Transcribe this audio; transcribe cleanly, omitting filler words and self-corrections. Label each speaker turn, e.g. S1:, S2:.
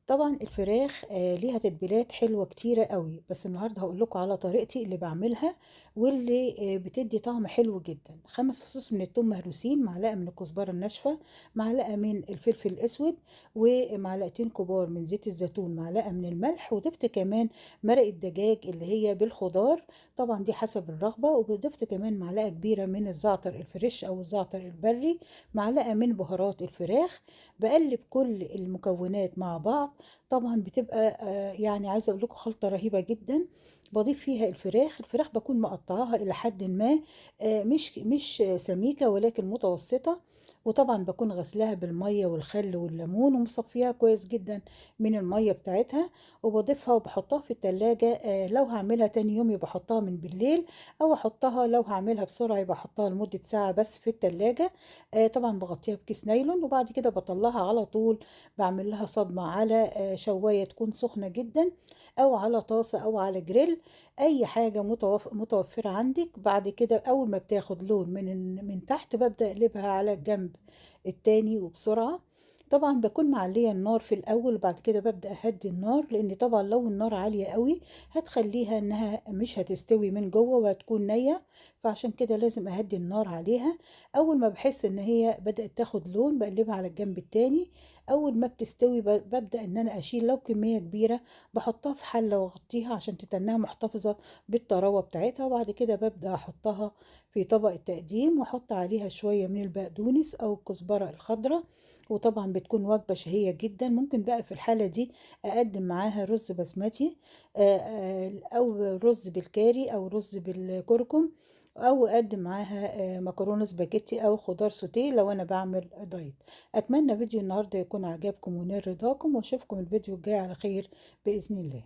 S1: طبعًا الفراخ ليها تتبيلات حلوة كتيرة أوي، بس النهارده هاقول لكم على طريقتي اللي باعملها واللي بتدّي طعم حلو جدًا. 5 فصوص من التوم مهروسين، معلقة من الكزبرة الناشفة، معلقة من الفلفل الأسود، ومعلقتين كبار من زيت الزيتون، معلقة من الملح، وضِفت كمان مرقة دجاج اللي هي بالخضار، طبعًا دي حسب الرغبة، وضِفت كمان معلقة كبيرة من الزعتر الفريش أو الزعتر البري، معلقة من بهارات الفراخ. باقلّب كل المكونات مع بعض، طبعًا بتبقى يعني عايزة أقول لكم خلطة رهيبة جدًا. باضيف فيها الفراخ باكون مقطّعاها إلى حدٍ ما مش سميكة ولكن متوسطة، وطبعًا باكون غاسلاها بالمَيّة والخل والليمون ومصفّياها كويس جدًا من المَيّة بتاعتها، وباضيفها وباحطها في التلاجة لو هاعملها تاني يوم يبقى أحطها من بالليل، أو أحطها لو هاعملها بسرعة يبقى أحطها لمدة ساعة بس في التلاجة. طبعًا باغطّيها بكيس نايلون، وبعد كده باطلّعها على طول باعمل لها صدمة على شواية تكون سخنة جدًا، أو على طاسة أو على grill، أي حاجة متوفرة عندِك. بعد كده أول ما بتاخد لون من تحت بابدأ أقلبها على الجنب التاني وبسرعة. طبعًا باكون معلية النار في الأول وبعد كده بابدأ أهدّي النار، لإن طبعًا لو النار عالية أوي هتخلّيها إنها مش هتستوي من جوّه وهتكون نيّة، فعشان كده لازم أهدّي النار عليها. أول ما باحس إن هي بدأت تاخد لون باقلبها على الجنب التاني. أول ما بتستوي بابدأ إن أنا أشيل لو كمية كبيرة باحطها في حلة واغطيها عشان تتنّها محتفظة بالطراوة بتاعتها، وبعد كده بابدأ أحطها في طبق التقديم وأحط عليها شوية من البقدونس أو الكزبرة الخضرا، وطبعًا بتكون وجبة شهية جدًا. ممكن بقى في الحالة دي أقدّم معاها رز بسمتي أو رز بالكاري أو رز بالكركم، أو أقدّم معاها مكرونة سباجيتي أو خضار سوتيه لو أنا باعمل دايت. أتمنى فيديو النهارده يكون عجبكم ونال رضاكم، وأشوفكم الفيديو الجاي على خير بإذن الله.